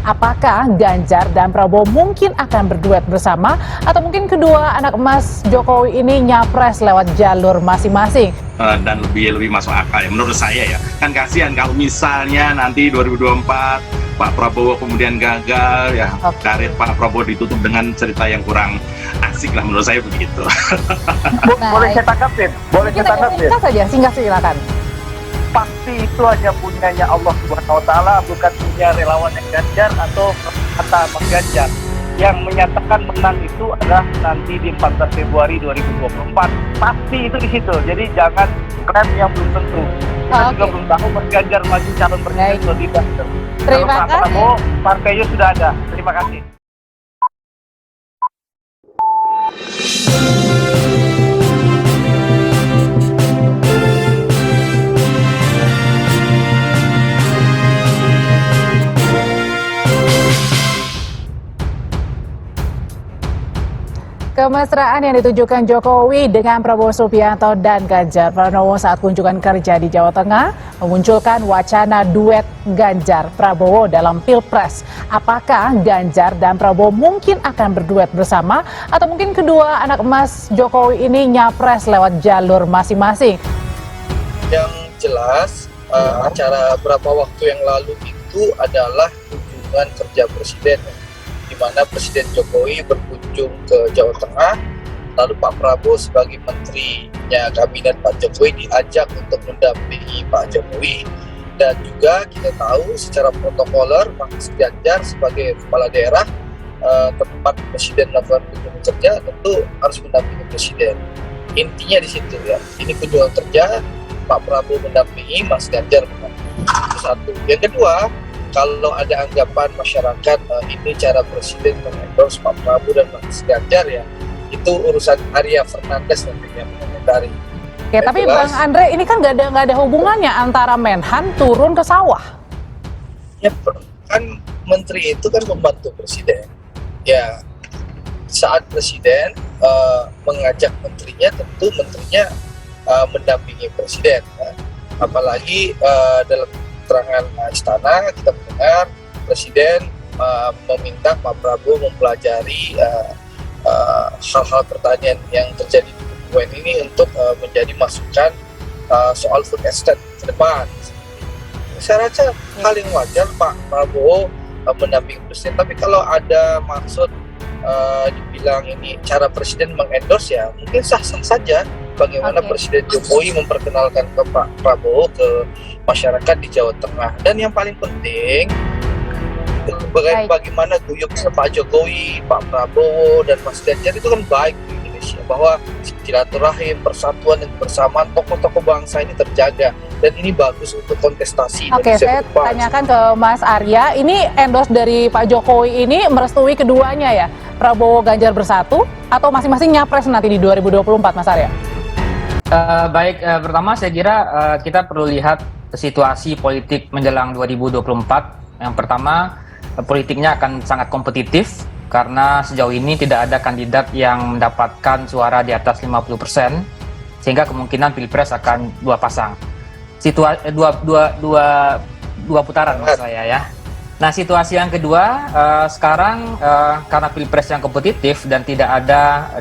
Apakah Ganjar dan Prabowo mungkin akan berduet bersama atau mungkin kedua anak emas Jokowi ini nyapres lewat jalur masing-masing? Dan lebih masuk akal ya menurut saya ya. Kan kasihan kalau misalnya nanti 2024 Pak Prabowo kemudian gagal ya, karir Pak Prabowo ditutup dengan cerita yang kurang asik lah, menurut saya begitu. Boleh saya tanggapin? Singkat saja, silakan. Pasti itu hanya punyanya Allah Subhanahu Wa Taala, bukan punya relawan yang Ganjar atau kata Mas Ganjar. Yang menyatakan menang itu adalah nanti di 14 Februari 2024. Pasti itu di situ. Jadi jangan klaim yang belum tentu. Kita juga belum tahu Mas Ganjar maju calon presiden atau tidak. Terima kasih. Prabowo, partainya sudah ada. Terima kasih. Kemesraan yang ditujukan Jokowi dengan Prabowo Subianto dan Ganjar Pranowo saat kunjungan kerja di Jawa Tengah memunculkan wacana duet Ganjar Prabowo dalam Pilpres. Apakah Ganjar dan Prabowo mungkin akan berduet bersama atau mungkin kedua anak emas Jokowi ini nyapres lewat jalur masing-masing? Yang jelas acara beberapa waktu yang lalu itu adalah kunjungan kerja presiden, di mana Presiden Jokowi berkunjung ke Jawa Tengah, lalu Pak Prabowo sebagai menterinya kabinet Pak Jokowi diajak untuk mendampingi Pak Jokowi. Dan juga kita tahu secara protokoler Mas Ganjar sebagai kepala daerah tempat Presiden melakukan kunjungan kerja tentu harus mendampingi Presiden. Intinya di situ ya, ini kunjungan kerja, Pak Prabowo mendampingi, Mas Ganjar mendampingi. Itu satu. Yang kedua, kalau ada anggapan masyarakat ini cara Presiden mengendorse Pak Prabowo dan Mas Ganjar ya, itu urusan Arya Fernandes nantinya mengomentari. Oke, tapi Bang Andre, ini kan nggak ada hubungannya antara Menhan turun ke sawah. Ya, kan menteri itu kan membantu Presiden. Ya, saat Presiden mengajak menterinya, tentu menterinya mendampingi Presiden. Ya. Apalagi dalam keterangan istana kita mendengar Presiden meminta Pak Prabowo mempelajari hal-hal pertanyaan yang terjadi di UN ini untuk menjadi masukan soal food estate ke depan. Saya rasa hal yang wajar Pak Prabowo mendampingi Presiden, tapi kalau ada maksud dibilang ini cara Presiden mengendorse ya mungkin sah-sah saja. Bagaimana Presiden Jokowi memperkenalkan ke Pak Prabowo ke masyarakat di Jawa Tengah. Dan yang paling penting bagaimana guyupnya Pak Jokowi, Pak Prabowo dan Mas Ganjar itu kan baik di Indonesia, bahwa silaturahim, persatuan dan kebersamaan tokoh-tokoh bangsa ini terjaga, dan ini bagus untuk kontestasi. Oke, saya tanyakan ke Mas Arya, ini endorse dari Pak Jokowi ini merestui keduanya ya, Prabowo Ganjar bersatu atau masing-masing nyapres nanti di 2024, Mas Arya? Pertama saya kira kita perlu lihat situasi politik menjelang 2024. Yang pertama, politiknya akan sangat kompetitif karena sejauh ini tidak ada kandidat yang mendapatkan suara di atas 50%, sehingga kemungkinan Pilpres akan dua pasang. Dua putaran maksud saya ya. Nah, situasi yang kedua, sekarang karena Pilpres yang kompetitif dan tidak ada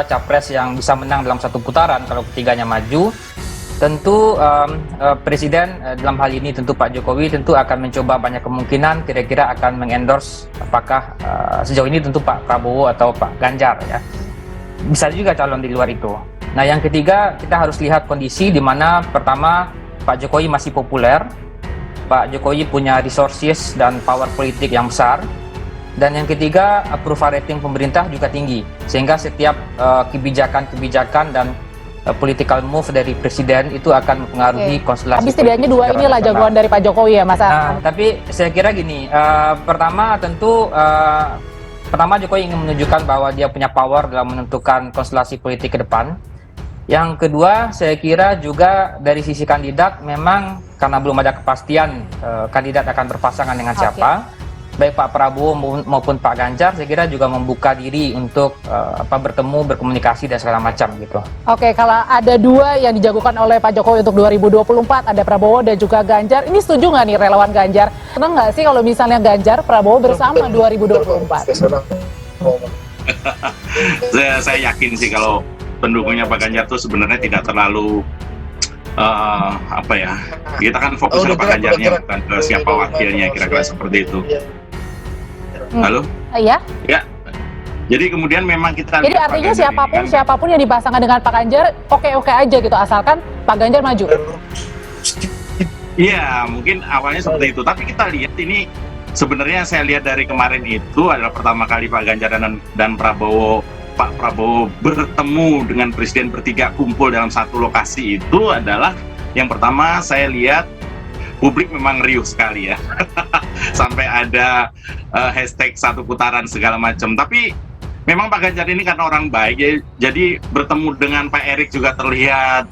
capres yang bisa menang dalam satu putaran kalau ketiganya maju, tentu Presiden dalam hal ini tentu Pak Jokowi tentu akan mencoba banyak kemungkinan kira-kira akan mengendorse apakah sejauh ini tentu Pak Prabowo atau Pak Ganjar ya. Bisa juga calon di luar itu. Nah, yang ketiga kita harus lihat kondisi di mana pertama Pak Jokowi masih populer. Pak Jokowi punya resources dan power politik yang besar, dan yang ketiga approval rating pemerintah juga tinggi, sehingga setiap kebijakan dan political move dari presiden itu akan mempengaruhi konstelasi. Tapi setidaknya dua inilah jagoan dari Pak Jokowi ya, Mas. Tapi saya kira gini, pertama Jokowi ingin menunjukkan bahwa dia punya power dalam menentukan konstelasi politik ke depan. Yang kedua, saya kira juga dari sisi kandidat memang karena belum ada kepastian kandidat akan berpasangan dengan siapa. baik Pak Prabowo maupun Pak Ganjar, saya kira juga membuka diri untuk bertemu, berkomunikasi dan segala macam gitu. Oke, kalau ada dua yang dijagokan oleh Pak Jokowi untuk 2024, ada Prabowo dan juga Ganjar, ini setuju nggak nih relawan Ganjar? Senang nggak sih kalau misalnya Ganjar Prabowo bersama 2024? Saya yakin sih kalau pendukungnya Pak Ganjar tuh sebenarnya tidak terlalu kita kan fokus ke Pak Ganjarnya, bukan ke siapa wakilnya, kira-kira seperti itu. Halo? Iya. Ya. Jadi kemudian memang kita jadi artinya siapapun yang dipasangkan dengan Pak Ganjar oke aja gitu, asalkan Pak Ganjar maju. Iya, mungkin awalnya seperti itu. Tapi kita lihat ini sebenarnya, saya lihat dari kemarin itu adalah pertama kali Pak Ganjar dan Pak Prabowo bertemu dengan presiden bertiga kumpul dalam satu lokasi. Itu adalah yang pertama saya lihat publik memang riuh sekali ya. Sampai ada hashtag satu putaran segala macam. Tapi memang Pak Ganjar ini karena orang baik ya, jadi bertemu dengan Pak Erik juga terlihat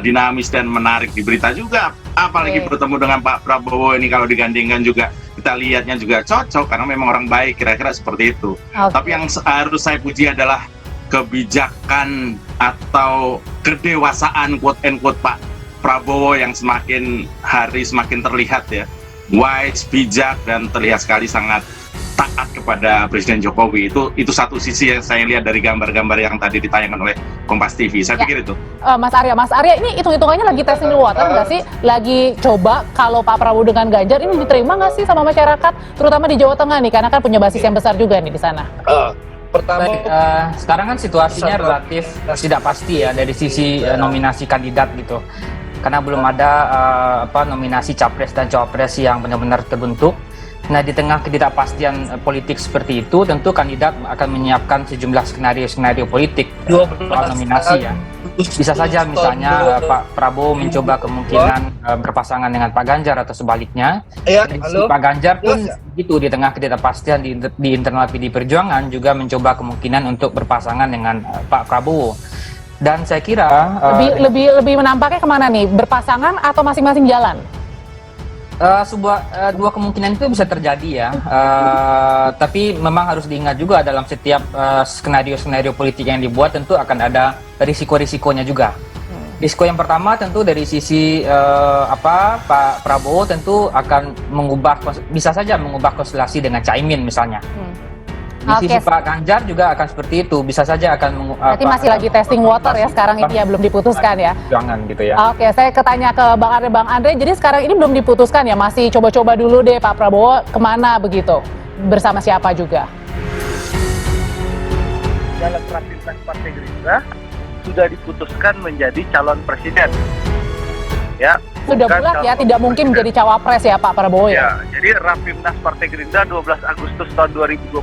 dinamis dan menarik di berita juga. Apalagi bertemu dengan Pak Prabowo ini kalau digandingkan juga kita lihatnya juga cocok karena memang orang baik, kira-kira seperti itu. Tapi yang harus saya puji adalah kebijakan atau kedewasaan quote and quote Pak Prabowo yang semakin hari semakin terlihat ya, wise, bijak, dan terlihat sekali sangat taat kepada Presiden Jokowi. Itu satu sisi yang saya lihat dari gambar-gambar yang tadi ditayangkan oleh Kompas TV. Saya pikir itu. Mas Arya, ini hitung-hitungannya lagi testing the water nggak sih? Lagi coba kalau Pak Prabowo dengan Ganjar ini diterima nggak sih sama masyarakat, terutama di Jawa Tengah nih, karena kan punya basis yang besar juga nih di sana. Pertama, sekarang kan situasinya relatif tidak pasti ya dari sisi nominasi kandidat gitu. Karena belum ada nominasi capres dan cawapres yang benar-benar terbentuk. Nah, di tengah ketidakpastian politik seperti itu, tentu kandidat akan menyiapkan sejumlah skenario politik soal nominasi ya. Bisa saja misalnya Pak Prabowo mencoba kemungkinan berpasangan dengan Pak Ganjar atau sebaliknya. Pak Ganjar pun gitu, di tengah ketidakpastian di internal PD Perjuangan juga mencoba kemungkinan untuk berpasangan dengan Pak Prabowo. Dan saya kira lebih menampaknya kemana nih? Berpasangan atau masing-masing jalan? Dua kemungkinan itu bisa terjadi ya, tapi memang harus diingat juga dalam setiap skenario politik yang dibuat tentu akan ada risiko-risikonya juga. Risiko yang pertama tentu dari sisi Pak Prabowo tentu akan bisa saja mengubah konstelasi dengan Caimin misalnya. Di sisi Pak Ganjar juga akan seperti itu, bisa saja akan berarti masih lagi testing water ya sekarang ini ya, belum diputuskan ya. Jangan gitu ya. Oke, saya ketanya ke Bang Andre, jadi sekarang ini belum diputuskan ya, masih coba-coba dulu deh Pak Prabowo kemana begitu, bersama siapa juga? Dalam Rapimnas Partai Gerindra sudah diputuskan menjadi calon presiden. Ya, sudah bulat ya, tidak mungkin menjadi cawapres ya Pak Prabowo ya. Jadi Rapimnas Partai Gerindra 12 Agustus tahun 2022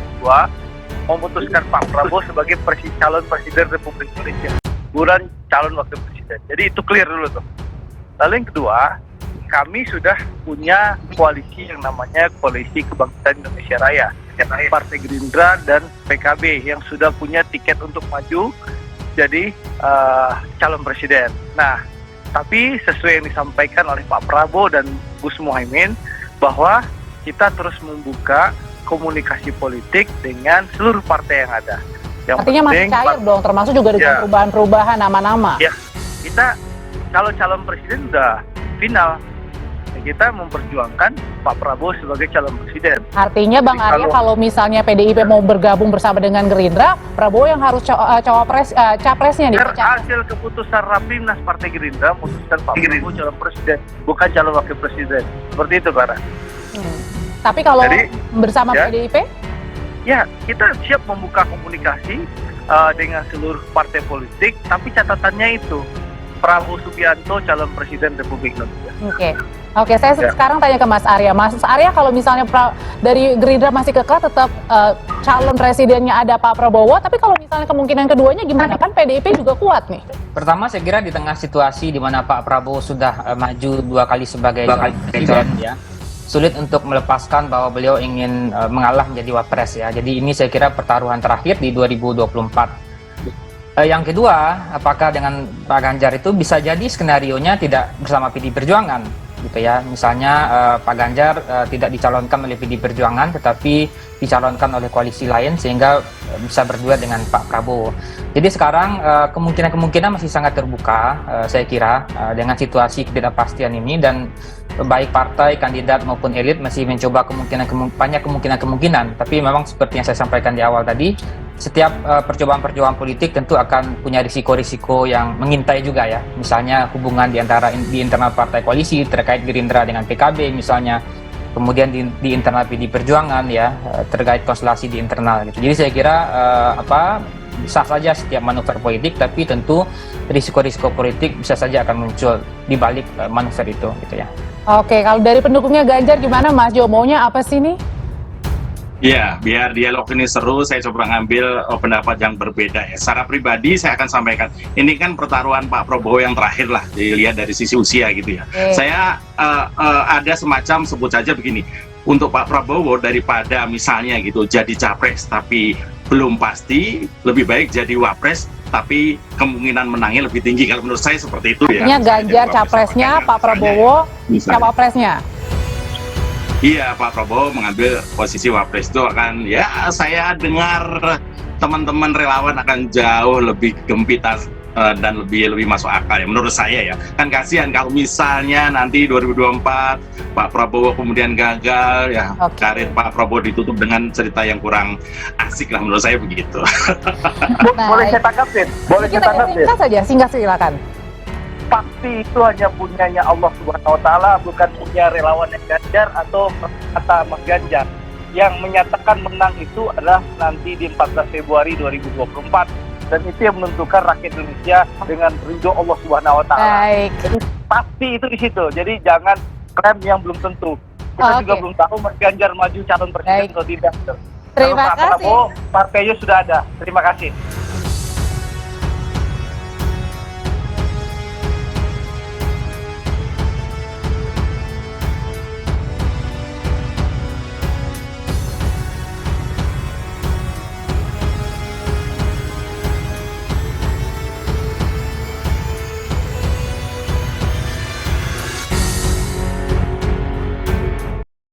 memutuskan Pak Prabowo sebagai calon presiden Republik Indonesia, bukan calon wakil presiden. Jadi itu clear dulu tuh. Lalu yang kedua, kami sudah punya koalisi yang namanya Koalisi Kebangkitan Indonesia Raya, Partai Gerindra dan PKB yang sudah punya tiket untuk maju jadi calon presiden. Nah, tapi sesuai yang disampaikan oleh Pak Prabowo dan Gus Muhaimin bahwa kita terus membuka komunikasi politik dengan seluruh partai yang ada. Yang artinya masih cair dong, termasuk juga dengan perubahan-perubahan nama-nama. Ya, kita kalau calon presiden sudah final. Kita memperjuangkan Pak Prabowo sebagai calon presiden. Artinya Bang Arya, kalau misalnya PDIP mau bergabung bersama dengan Gerindra, Prabowo yang harus capresnya nih. Hasil keputusan Rapimnas Partai Gerindra memutuskan Pak Prabowo calon presiden, bukan calon wakil presiden. Seperti itu, Bara. Tapi kalau bersama PDIP? Ya, kita siap membuka komunikasi dengan seluruh partai politik, tapi catatannya itu Prabowo Subianto calon presiden Republik Indonesia. Oke, saya sekarang tanya ke Mas Arya. Mas Arya, kalau misalnya dari Gerindra masih kekeh tetap calon presidennya ada Pak Prabowo, tapi kalau misalnya kemungkinan keduanya gimana? Kan PDIP juga kuat nih. Pertama, saya kira di tengah situasi di mana Pak Prabowo sudah maju 2 kali sebagai presiden ya, sulit untuk melepaskan bahwa beliau ingin mengalah menjadi wapres ya. Jadi ini saya kira pertaruhan terakhir di 2024. Yang kedua, apakah dengan Pak Ganjar itu bisa jadi skenarionya tidak bersama PD Perjuangan? gitu ya. Misalnya Pak Ganjar tidak dicalonkan oleh PDI Perjuangan tetapi dicalonkan oleh koalisi lain sehingga bisa berduet dengan Pak Prabowo. Jadi sekarang kemungkinan masih sangat terbuka saya kira dengan situasi ketidakpastian ini, dan baik partai, kandidat maupun elit masih mencoba banyak kemungkinan. Tapi memang seperti yang saya sampaikan di awal tadi, setiap percobaan-percobaan politik tentu akan punya risiko-risiko yang mengintai juga ya. Misalnya hubungan di internal partai koalisi terkait Gerindra dengan PKB misalnya, kemudian di internal PDI Perjuangan ya, terkait konstelasi di internal gitu. Jadi saya kira sah saja setiap manuver politik, tapi tentu risiko-risiko politik bisa saja akan muncul di balik manuver itu gitu ya. Oke, kalau dari pendukungnya Ganjar gimana Mas Jo? Maunya apa sih nih? Ya, biar dialog ini seru, saya coba ngambil pendapat yang berbeda ya. Secara pribadi saya akan sampaikan, ini kan pertaruhan Pak Prabowo yang terakhir lah, dilihat dari sisi usia gitu ya. Saya ada semacam, sebut saja begini, untuk Pak Prabowo daripada misalnya gitu jadi capres tapi belum pasti, lebih baik jadi wapres tapi kemungkinan menangnya lebih tinggi. Kalau menurut saya seperti itu ya. Artinya Ganjar capresnya, Pak Prabowo cawapresnya. Iya, Pak Prabowo mengambil posisi wapres itu akan, ya saya dengar teman-teman relawan akan jauh lebih gempita dan lebih masuk akal ya menurut saya ya. Kan kasihan kalau misalnya nanti 2024 Pak Prabowo kemudian gagal ya, karir Pak Prabowo ditutup dengan cerita yang kurang asik lah, menurut saya begitu. Boleh saya tanggapin? Boleh saya tanggapin? Singkat saja, singkat silakan. Pasti itu hanya punyanya Allah Subhanahu wa Ta'ala, bukan punya relawan yang Ganjar atau kata Mas Ganjar. Yang menyatakan menang itu adalah nanti di 14 Februari 2024, dan itu yang menentukan rakyat Indonesia dengan ridho Allah Subhanahu wa Ta'ala. Baik. Jadi pasti itu di situ. Jadi jangan klaim yang belum tentu. Kita juga belum tahu Mas Ganjar maju calon presiden atau tidak. Terima Kalau Pak kasih. Prabowo, partainya sudah ada. Terima kasih.